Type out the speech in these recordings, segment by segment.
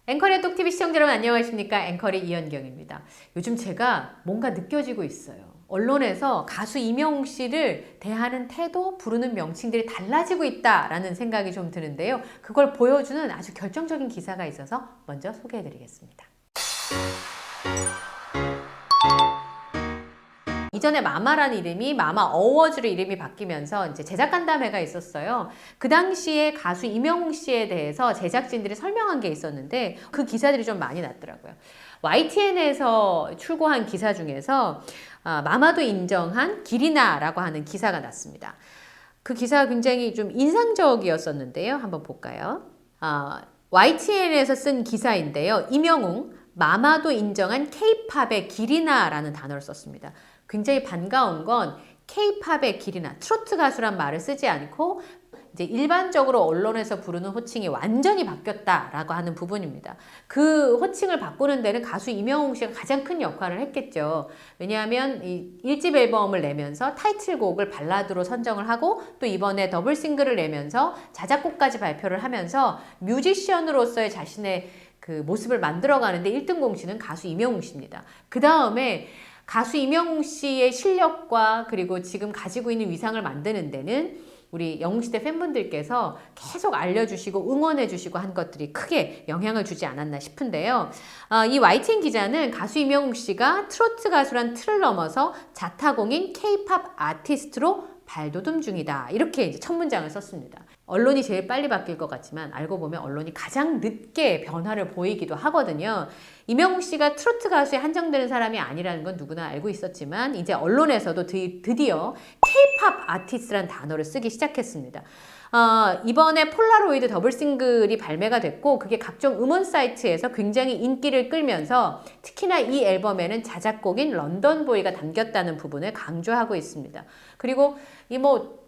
앵커리의 똑TV 시청자 여러분 안녕하십니까? 앵커리 이현경입니다. 요즘 제가 뭔가 느껴지고 있어요. 언론에서 가수 임영웅 씨를 대하는 태도, 부르는 명칭들이 달라지고 있다라는 생각이 좀 드는데요. 그걸 보여주는 아주 결정적인 기사가 있어서 먼저 소개해드리겠습니다. 이전에 마마라는 이름이 마마 어워즈로 이름이 바뀌면서 이제 제작 간담회가 있었어요. 그 당시에 가수 임영웅 씨에 대해서 제작진들이 설명한 게 있었는데 그 기사들이 좀 많이 났더라고요. YTN에서 출고한 기사 중에서 마마도 인정한 기리나라고 하는 기사가 났습니다. 그 기사가 굉장히 좀 인상적이었었는데요. 한번 볼까요? YTN에서 쓴 기사인데요. 임영웅 마마도 인정한 K-팝의 기리나라는 단어를 썼습니다. 굉장히 반가운 건 K-팝의 기리나, 트로트 가수란 말을 쓰지 않고 이제 일반적으로 언론에서 부르는 호칭이 완전히 바뀌었다라고 하는 부분입니다. 그 호칭을 바꾸는 데는 가수 임영웅 씨가 가장 큰 역할을 했겠죠. 왜냐하면 이 1집 앨범을 내면서 타이틀곡을 발라드로 선정을 하고 또 이번에 더블 싱글을 내면서 자작곡까지 발표를 하면서 뮤지션으로서의 자신의 그 모습을 만들어가는데 1등 공신은 가수 임영웅 씨입니다. 그 다음에 가수 임영웅 씨의 실력과 그리고 지금 가지고 있는 위상을 만드는 데는 우리 영웅시대 팬분들께서 계속 알려주시고 응원해주시고 한 것들이 크게 영향을 주지 않았나 싶은데요. 이 YTN 기자는 가수 임영웅 씨가 트로트 가수란 틀을 넘어서 자타공인 K-팝 아티스트로 발돋움 중이다. 이렇게 이제 첫 문장을 썼습니다. 언론이 제일 빨리 바뀔 것 같지만 알고 보면 언론이 가장 늦게 변화를 보이기도 하거든요. 임영웅 씨가 트로트 가수에 한정되는 사람이 아니라는 건 누구나 알고 있었지만 이제 언론에서도 드디어 K-팝 아티스트라는 단어를 쓰기 시작했습니다. 이번에 폴라로이드 더블 싱글이 발매가 됐고 그게 각종 음원 사이트에서 굉장히 인기를 끌면서 특히나 이 앨범에는 자작곡인 런던보이가 담겼다는 부분을 강조하고 있습니다. 그리고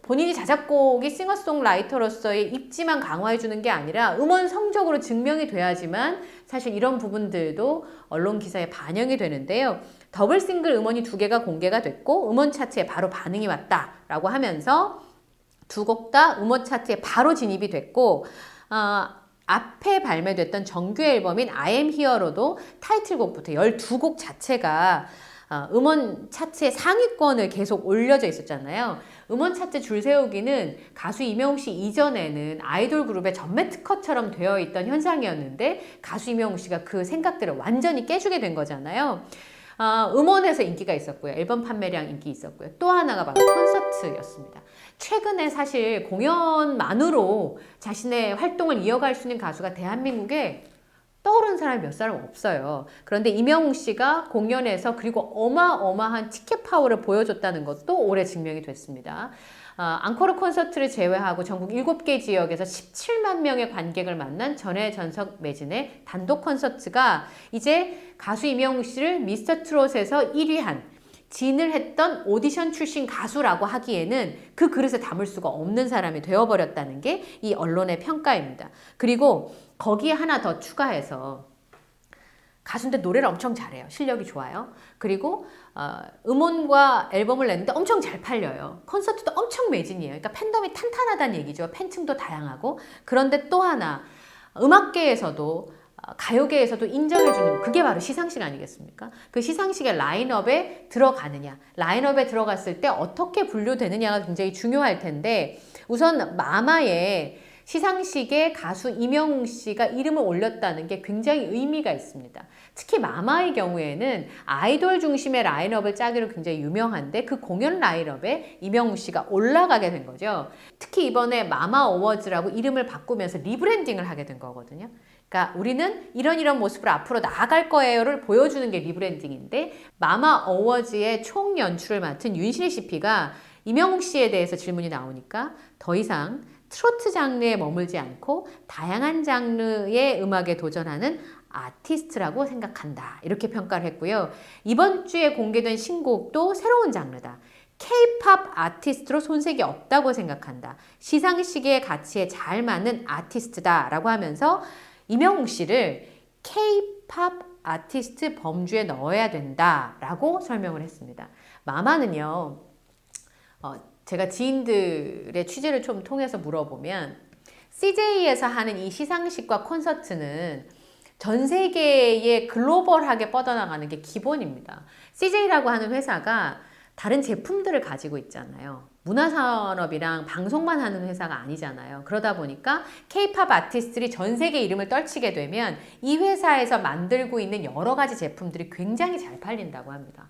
본인이 자작곡이 싱어송라이터로서의 입지만 강화해주는 게 아니라 음원 성적으로 증명이 돼야지만 사실 이런 부분들도 언론 기사에 반영이 되는데요. 더블 싱글 음원이 2개가 공개가 됐고 음원 차트에 바로 반응이 왔다라고 하면서 두 곡 다 음원 차트에 바로 진입이 됐고 앞에 발매됐던 정규 앨범인 I am here로도 타이틀곡부터 12곡 자체가 음원 차트의 상위권을 계속 올려져 있었잖아요. 음원 차트 줄 세우기는 가수 임영웅 씨 이전에는 아이돌 그룹의 전매 특허처럼 되어 있던 현상이었는데 가수 임영웅 씨가 그 생각들을 완전히 깨주게 된 거잖아요. 음원에서 인기가 있었고요. 앨범 판매량 인기 있었고요. 또 하나가 바로 콘서트였습니다. 최근에 사실 공연만으로 자신의 활동을 이어갈 수 있는 가수가 대한민국에 떠오르는 사람이 몇 사람 없어요. 그런데 임영웅 씨가 공연에서 그리고 어마어마한 티켓 파워를 보여줬다는 것도 올해 증명이 됐습니다. 앙코르 콘서트를 제외하고 전국 7개 지역에서 17만 명의 관객을 만난 전해전석 매진의 단독 콘서트가 이제 가수 임영웅 씨를 미스터 트롯에서 1위한 진을 했던 오디션 출신 가수라고 하기에는 그 그릇에 담을 수가 없는 사람이 되어버렸다는 게 이 언론의 평가입니다. 그리고 거기에 하나 더 추가해서 가수인데 노래를 엄청 잘해요. 실력이 좋아요. 그리고 음원과 앨범을 냈는데 엄청 잘 팔려요. 콘서트도 엄청 매진이에요. 그러니까 팬덤이 탄탄하다는 얘기죠. 팬층도 다양하고. 그런데 또 하나 음악계에서도 가요계에서도 인정해주는 그게 바로 시상식 아니겠습니까? 그 시상식의 라인업에 들어가느냐, 라인업에 들어갔을 때 어떻게 분류되느냐가 굉장히 중요할 텐데 우선 마마의 시상식에 가수 임영웅 씨가 이름을 올렸다는 게 굉장히 의미가 있습니다. 특히 마마의 경우에는 아이돌 중심의 라인업을 짜기로 굉장히 유명한데 그 공연 라인업에 임영웅 씨가 올라가게 된 거죠. 특히 이번에 마마 어워즈라고 이름을 바꾸면서 리브랜딩을 하게 된 거거든요. 그러니까 우리는 이런 모습으로 앞으로 나아갈 거예요를 보여주는 게 리브랜딩인데 마마 어워즈의 총 연출을 맡은 윤실 CP가 임영웅 씨에 대해서 질문이 나오니까 더 이상 트로트 장르에 머물지 않고 다양한 장르의 음악에 도전하는 아티스트라고 생각한다. 이렇게 평가를 했고요. 이번 주에 공개된 신곡도 새로운 장르다. K-팝 아티스트로 손색이 없다고 생각한다. 시상식의 가치에 잘 맞는 아티스트다. 라고 하면서 임영웅 씨를 K-팝 아티스트 범주에 넣어야 된다. 라고 설명을 했습니다. 마마는요. 제가 지인들의 취재를 좀 통해서 물어보면 CJ에서 하는 이 시상식과 콘서트는 전 세계에 글로벌하게 뻗어나가는 게 기본입니다. CJ라고 하는 회사가 다른 제품들을 가지고 있잖아요. 문화산업이랑 방송만 하는 회사가 아니잖아요. 그러다 보니까 K-팝 아티스트들이 전 세계 이름을 떨치게 되면 이 회사에서 만들고 있는 여러 가지 제품들이 굉장히 잘 팔린다고 합니다.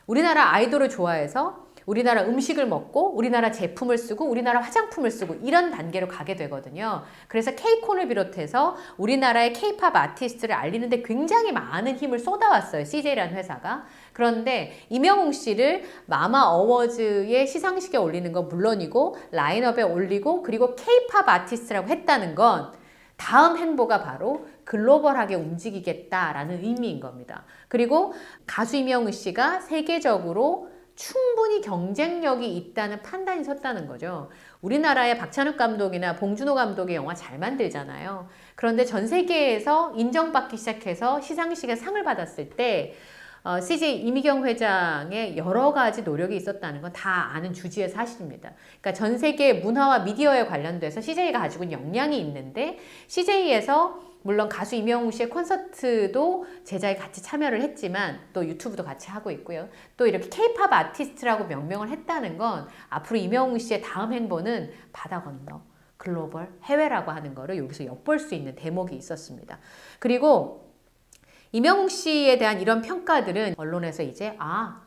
우리나라 아이돌을 좋아해서 우리나라 음식을 먹고 우리나라 제품을 쓰고 우리나라 화장품을 쓰고 이런 단계로 가게 되거든요. 그래서 K콘을 비롯해서 우리나라의 K-팝 아티스트를 알리는데 굉장히 많은 힘을 쏟아왔어요. CJ라는 회사가. 그런데 임영웅 씨를 마마 어워즈의 시상식에 올리는 건 물론이고 라인업에 올리고 그리고 K-팝 아티스트라고 했다는 건 다음 행보가 바로 글로벌하게 움직이겠다라는 의미인 겁니다. 그리고 가수 임영웅 씨가 세계적으로 충분히 경쟁력이 있다는 판단이 섰다는 거죠. 우리나라의 박찬욱 감독이나 봉준호 감독의 영화 잘 만들잖아요. 그런데 전 세계에서 인정받기 시작해서 시상식에 상을 받았을 때 CJ 이미경 회장의 여러 가지 노력이 있었다는 건 다 아는 주지의 사실입니다. 그러니까 전 세계 문화와 미디어에 관련돼서 CJ가 가지고 있는 역량이 있는데 CJ에서 물론 가수 임영웅 씨의 콘서트도 제작에 같이 참여를 했지만 또 유튜브도 같이 하고 있고요. 또 이렇게 K-팝 아티스트라고 명명을 했다는 건 앞으로 임영웅 씨의 다음 행보는 바다 건너 글로벌 해외라고 하는 거를 여기서 엿볼 수 있는 대목이 있었습니다. 그리고 임영웅 씨에 대한 이런 평가들은 언론에서 이제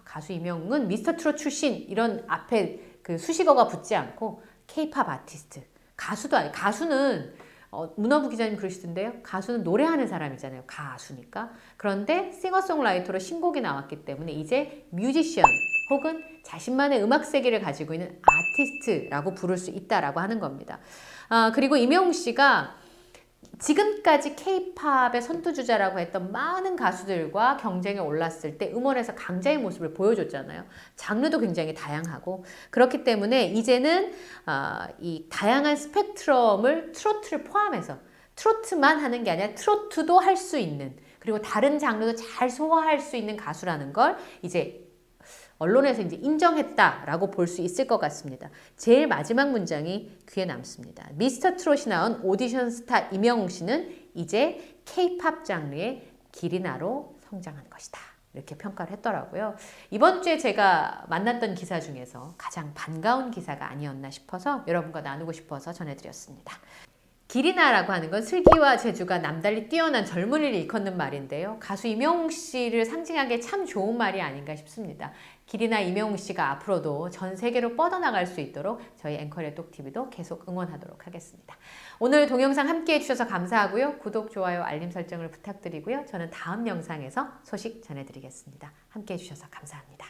가수 임영웅은 미스터 트롯 출신 이런 앞에 그 수식어가 붙지 않고 K-팝 아티스트 가수도 아니 가수는 문화부 기자님 그러시던데요. 가수는 노래하는 사람이잖아요. 가수니까. 그런데 싱어송라이터로 신곡이 나왔기 때문에 이제 뮤지션 혹은 자신만의 음악 세계를 가지고 있는 아티스트라고 부를 수 있다라고 하는 겁니다. 그리고 임영웅 씨가 지금까지 K-팝의 선두주자라고 했던 많은 가수들과 경쟁에 올랐을 때 음원에서 강자의 모습을 보여줬잖아요. 장르도 굉장히 다양하고 그렇기 때문에 이제는 이 다양한 스펙트럼을 트로트를 포함해서 트로트만 하는 게 아니라 트로트도 할 수 있는 그리고 다른 장르도 잘 소화할 수 있는 가수라는 걸 이제 언론에서 이제 인정했다라고 볼 수 있을 것 같습니다. 제일 마지막 문장이 귀에 남습니다. 미스터 트롯이 나온 오디션 스타 임영웅 씨는 이제 K-팝 장르의 기리나로 성장한 것이다. 이렇게 평가를 했더라고요. 이번 주에 제가 만났던 기사 중에서 가장 반가운 기사가 아니었나 싶어서 여러분과 나누고 싶어서 전해드렸습니다. 기리나라고 하는 건 슬기와 재주가 남달리 뛰어난 젊은이를 일컫는 말인데요. 가수 임영웅 씨를 상징하기에 참 좋은 말이 아닌가 싶습니다. 기리나 임영웅 씨가 앞으로도 전 세계로 뻗어나갈 수 있도록 저희 앵커의 똑TV도 계속 응원하도록 하겠습니다. 오늘 동영상 함께 해주셔서 감사하고요. 구독, 좋아요, 알림 설정을 부탁드리고요. 저는 다음 영상에서 소식 전해드리겠습니다. 함께 해주셔서 감사합니다.